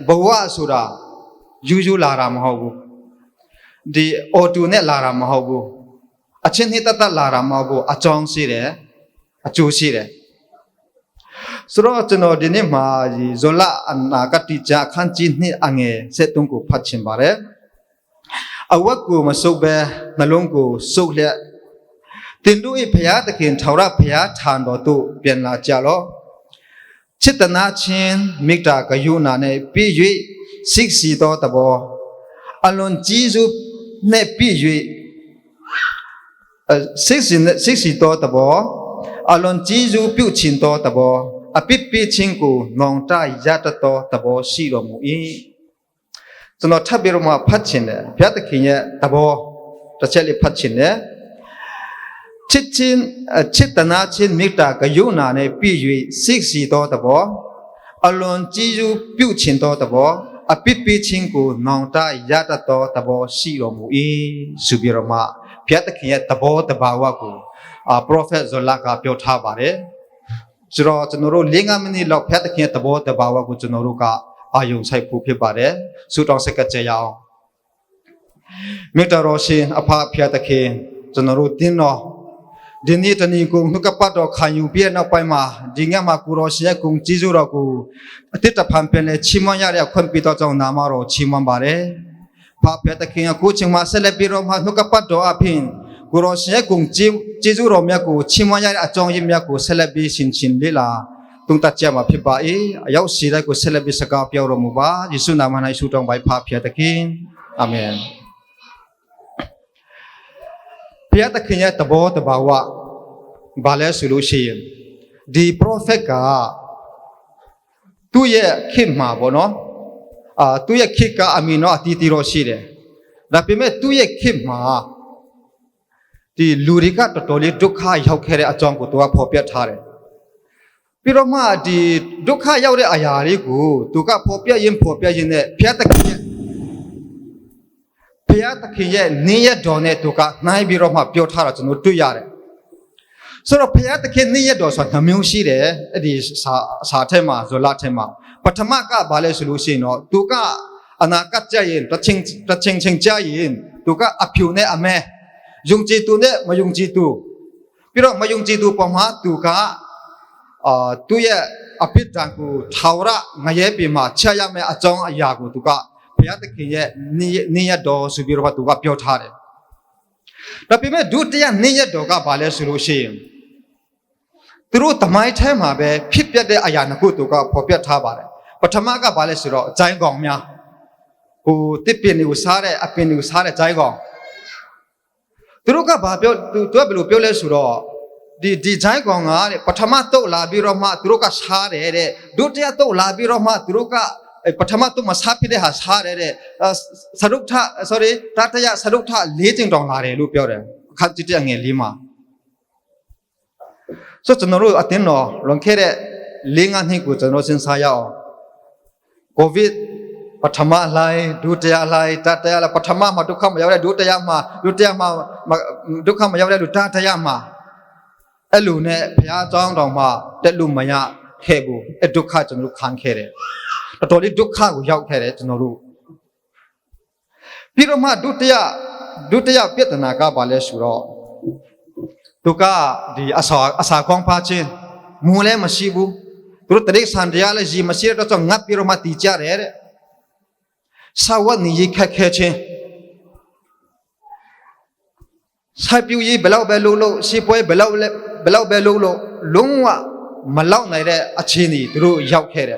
bawa sura yuju laram hobu di otu ne laram hobu achin hitata laram hobu achong sire achu sire suro chno dini ma zola anna katija khanchi ni ange setungku phachin bare awakku masukbe nalungku sukle tindu I phaya takin thawra phaya than do tu pian la cha lo chitana chin mikta kayuna ne pi yui siksi to tabo alon jisu ne pi yui siksi to tabo alon jisu pyu chin to tabo apit pi chin ku nong ta yat to tabo si lo mu I sono thabiro ma phat chin ne phya takin ye tabo ta chet li phat chin ne chitana chin mikta kayuna ne pi yui siksi to tabo alon jisu pyu chin to tabo apit pi chin ku nong ta yat to tabo si lo mu I subiro ma phya takin ye tabo tabawa ku prophet zola ka pyo tha bare chro chonoro linga mini lok phya takin tabo tabawa ku chonoro ka ayung sai phu phit bare su tong sakat che yaw mikta ro shin apha phya takin chonoro tin no dini tani ku nukapat do khayu pie na pai ma dinga ma ku ro shin ku jisu ro ku atit ta pham pen le chimon ya ya khon pi to chong na ma ro chimon bare pha phya takin ku ching ma sele pi ro ma nukapat do aphin ku ro shin ku jisu ro mya ku chimon ya achong yim mya ku sele bi sin sin le la tung ta cha ma phit ba I ayaw si dai ku sele bi saka pyaw ro mu ba Yesu na ma nai su tong bai pha phya takin amen phya takin ya tabo tabawa bale solution di prophet ka tu ye khit ma bo no tu ye khit ka amino atiti ro shi de da pi me tu ye khit ma di luri ka totoli dukha yauk khe de achong ko tu ka pho pyat tha de pi ro ma di dukha yauk de aya ri ku tu ka pho pyat yin ne phya takin ye ni ye do ne tu ka nai bi ro ma pyo tha ra chno tu ya de so ro phaya takin ni ye do so namyu shi de adi sa the ma zola the ma pathama ka ba le solution no tu ka anakat cha yin taching cha yin tu ka aphu ne ame yung ji tu ne mayung ji tu piro mayung ji tu pa ma tu ka tu ye apit dang ku thawra ngaye pi ma cha ya me achong aya ku tu ka phaya takin ye ni ye do su bi ro ba tu ka pyo tha de da pi me du tya ni ye do ka ba le solutionသူတို့တမိုင်းထဲမှာပဲဖြစ်ပျက်တဲ့အရာနှစ်ခုသူကဖော်ပြထားပါတယ်ပထမကဘာလဲဆိုတော့ဂျိုင်းကောင်များဟိုတစ်ပင်တွေကိုစားတဲ့အပင်တွေကိုစားတဲ့ဂျိုင်းကောင်သူတို့ကဘာပြောသူကဘယ်လိုပြောလဲဆိုတော့ဒီဂျိုင်းကောင်ကတဲ့ပထမတုတ်လာပြီးတော့မှသူတို့ကစားတယ်တဲ့ဒုတိယတုတ်လာပြီးတော့မှသူတို့ကပထမတုတ်မစားဖြစ်တဲ့ဟာစားတယ်တဲ့စရုပ်ထ sorry တတယစရုပ်ထ၄ကျင်တောင်လာတယ်လို့ပြောတယ်အခါတစ်တငယ်လေးမှာso chonoro atino longkhere linga ni ku chono sin sa yao covid pathama lai dutaya lai tataya la pathama ma dukha ma yaw de dutaya ma dukha ma yaw de tataya ma elu ne phya chong dong ma tet lu ma ya khe bu e dukha chono khan khe de to li dukha ku yaw khe de chono pi ro ma dutaya pyatana ka ba le su ro tu ka di asa kong pa chin mu le ma shi bu tu tarik san dia le ji ma shi to chong ngap pi ro ma ti cha re de sa wat ni yi khat khe chin sai piu yi belau be lo si poi belau be lo lung wa ma lau nai de a chin ni tu yauk khe de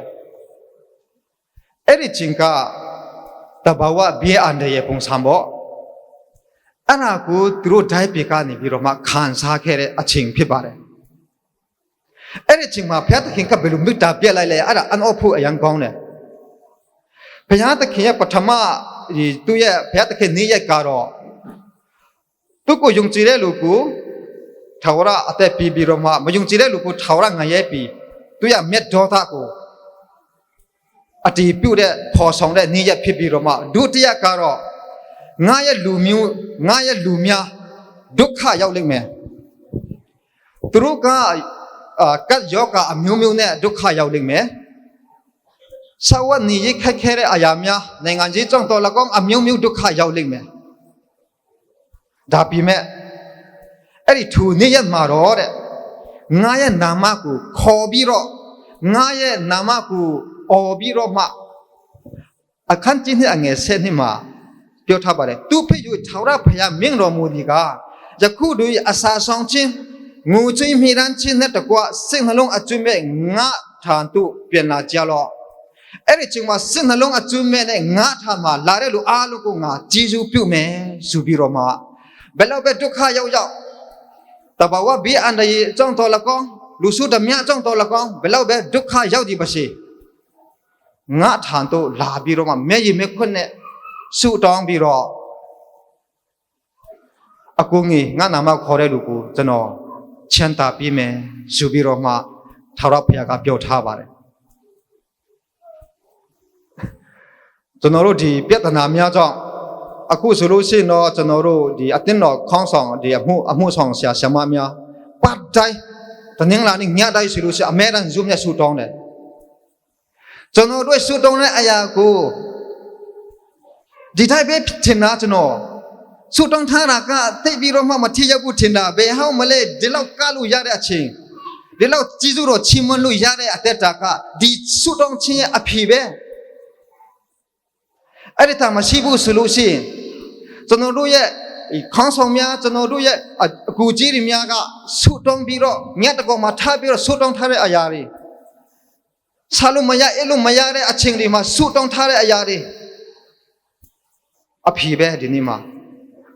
ai ri chin ka ta ba wa bie an de ye pong sam boအဲ့ဒါကိုသူတို့ဓာတ်ပြေကနေပြီးတော့မှခံစားခဲ့တဲ့အချိန်ဖြစ်ပါတယ်အဲ့ဒီအချိန်မှာဘုရားသခင်ကဘယ်လိုမေတ္တာပြက်လိုက်လဲအဲ့ဒါအန်အော့ဖို့အရန်ကောင်းတယ်ဘုရားသခင်ရဲ့ပထမသူ့ရဲ့ဘုရားသခင်နေ့ရက်ကတော့သူ့ကိုယုံကြည်တဲ့လူကိုထာဝရအသက်ပြီးပြီးတော့မှမယုံကြည်တဲ့လူကိုထာဝရငရဲပြီးသူ့ရဲ့မြတ်ဒေါသကိုအတီးပြုတ်တဲ့ပေါ်ဆောင်တဲ့နေ့ရက်ဖြစ်ပြီးတော့မှဒုတိယကတော့ငါရဲ့လူများဒုက္ခရောက်လိမ့်မယ်သူတို့ကကတ်ယောဂအမျိုးမျိုးနဲ့ဒုက္ခရောက်လိမ့်မယ် စာဝတ်နေရေးခက်ခဲတဲ့အရာများနိုင်ငံကြီးကြောင့်တော်လကောင်းအမျိုးမျိုးဒုက္ခရောက်လိမ့်မယ်ဒါပေမဲ့အဲ့ဒီသူနေ့ရက်မှာတော့တဲ့ငါရဲ့နာမကိုခေါ်ပြီးတော့ငါရဲ့နာမကိုအော်ပြီးတော့မှအခန်းကြီးနဲ့အငယ်7နှစ်မှာပြောထားပါတယ်သူဖြစ်ယူထာဝရဘုရားမင်းတော်မူဒီကယခုတို့အစာဆောင်ခြင်းငိုကြွေးမိရန်ခြင်းနဲ့တကွစိတ်နှလုံးအကျွမ်းမဲ့ငါထံသို့ပြန်လာကြလော့အဲ့ဒီချိန်မှာစိတ်နှလုံးအကျွမ်းမဲ့နဲ့ငါထံမှာလာတဲ့လူအားလုံးကိုငါကြည်စုပြုမယ်ဆိုပြီးတော့မှဘယ်လောက်ပဲဒုက္ခရောက်တဘာဝဘေးအန္တရာယ်အကြောင်းတော်လကောင်းလူစုဓမြအကြောင်းတော်လကောင်းဘယ်လောက်ပဲဒုက္ခရောက်ဒီပါစေငါထံသို့လာပြီးတော့မှမျက်ရည်မျက်ခွက်နဲ့ဆုတောင်းပြီးတော့အကူငယ်ငါနာမခေါ်တဲ့လူကိုကျွန်တော်ချမ်းသာပေးမယ်ဆိုပြီးတော့မှထာဝရဘုရားကပြောထားပါတယ်ကျွန်တော်တို့ဒီပြဿနာများကြောင့်အခုဆိုလို့ရှိရင်တော့ကျွန်တော်တို့ဒီအတင်းတော်ခေါင်းဆောင်ဒီအမှုဆောင်ဆရာဆရာမများပတ်တိုင်းတနင်္လာနေ့ညတိုင်းဆိုလို့ရှိရင်အမဲတန်ဇုံမြတ်ဆူတောင်းတယ်ကျွန်တော်တို့ဆူတောင်းတဲ့အရာကိုဒီတိုင်းပဲထင်တာကျွန်တော်ဆူတောင်းထားတာကသိပြီးတော့မှမထီရောက်ဘူးထင်တာဘယ်ဟောင်းမလဲဒီလောက်ကလို့ရတဲ့အချိန်ဒီလောက်ကြီးစုတော့ချီးမွမ်းလို့ရတဲ့အသက်တာကဒီဆူတောင်းခြင်းရဲ့အဖြေပဲအဲ့ဒီတာမရှိဘူးဆိုလို့ရှိရင်ကျွန်တော်တို့ရဲ့ခေါင်းဆောင်များကျွန်တော်တို့ရဲ့အကူကြီးတွေများကဆုတောင်းပြီးတော့မြတ်တကောင်မှာထားပြီးတော့ဆုတောင်းထားတဲ့အရာတွေဆာလို့မရအဲ့လိုမရတဲ့အချိန်တွေမှာဆုတောင်းထားတဲ့အရာတွေအဖြေပဲဒီနေ့မှာ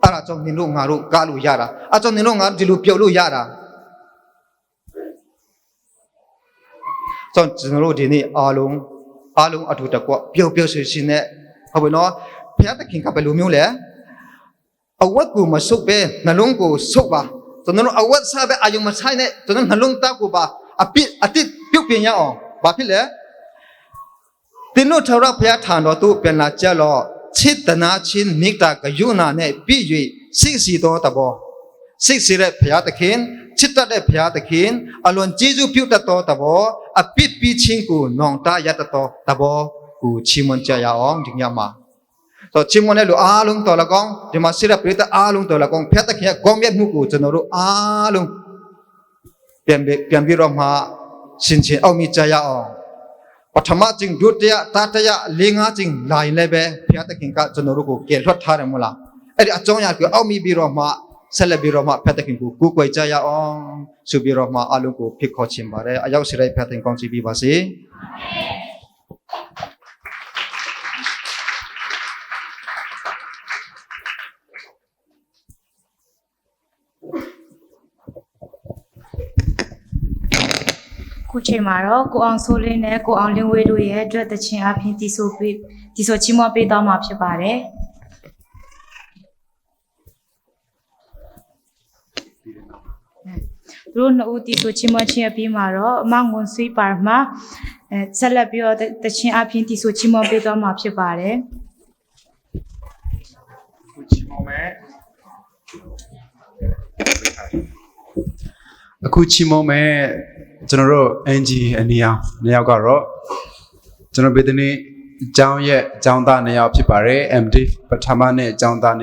အဲ့ဒါကြောင့်နင်တို့ငါတို့ကားလို့ရတာအဲ့ကြောင့်နင်တို့ငါဒီလိုပြုတ်လို့ရတာကျွန်တော်တို့ဒီနေ့အားလုံးအထူးတကွပြုတ်ရွှင်ရှင်နဲ့ဟုတ်ပြီနော်ဘုရားသခင်ကဘယ်လိုမျိုးလဲအဝတ်ကိုမဆုပ်ပဲနှလုံးကိုဆုပ်ပါကျွန်တော်တို့အဝတ်စားပဲအာယုံမဆိုင်နဲ့ကျွန်တော်နှလုံးသားကိုပါအတိပြုတ်ပြင်ရအောင်ဘာဖြစ်လဲတင်းတို့ထာဝရဘုရားထံတော်သို့ပြန်လာကြလော့ချစ်တနာချင်းမိတ္တာကယုဏနဲ့ပြည့်၍စိတ်စီတော်တဘောစိတ်စီတဲ့ဘုရားသခင်ချစ်တတ်တဲ့ဘုရားသခင်အလွန်ကျေးဇူးပြုတတ်တော်တဘောအပြစ်ပြီးချင်းကိုနောင်တရတတ်တော်တဘောကိုချီးမွမ်းကြရအောင်ဒီညမှာဆိုချီးမွမ်းတဲ့လူအားလုံးတော်လကောင်းဒီမှာစိရပရိသတ်အားလုံးတော်လကောင်းဖျက်တဲ့ခင်ရဲ့ကောင်းမြတ်မှုကိုကျွန်တော်တို့အားလုံးပြန်ပြီးတော့မှရှင်ချင်းအောင်မြင်ကြရအောင်ပထမကျင်းဒုတိယတတိယလေးငါးကျင်းလာရင်လည်းပဲဖျက်တဲ့ခင်ကကျွန်တော်တို့ကိုကယ်ထွက်ထားတယ်မဟုတ်လားအဲ့ဒီအကြောင်းအရာကိုအောင်မြင်ပြီးတော့မှဆက်လက်ပြီးတော့မှဖျက်တဲ့ခင်ကိုကိုးကွယ်ကြရအောင်ဆိုပြီးတော့မှအားလုံးကိုဖိတ်ခေါ်ခြင်းပါတယ်အရောက်စီလိုက်ဖျက်တဲ့ကောင်းချီးပေးပါစေခုချိန်မှာတော့ကိုအောင်ဆိုးလင်းနဲ့ကိုအောင်လင်းဝေးတို့ရဲ့အတွက်တခြင်းအပြင်တီဆိုချီးမွမ်းပေးသွားမှာဖြစ်ပါတယ်။သူတို့နှစ်ဦးတီဆိုချီးမွမ်းခြင်းအပြီးမှာတော့အမငွန်ဆွေးပါမှာဆက်လက်ပြီးတော့တခြင်းအပြင်တီဆိုချီးမွမ်းပေးသွားမှာဖြစ်ပါတယ်။ခုချီးမွမ်းမယ်အခုချီးမွမ်းမယ်ကျွန်တော်တို့ NG အနေအောင်နှစ်ယောက်ကတော့ကျွန်တော်ဗေဒနေအကြောင်းရဲ့အကြောင်းသားနှစ်ယောက်ဖြစ်ပါတယ် MD ပထမနဲ့အကြောင်းသားနှစ်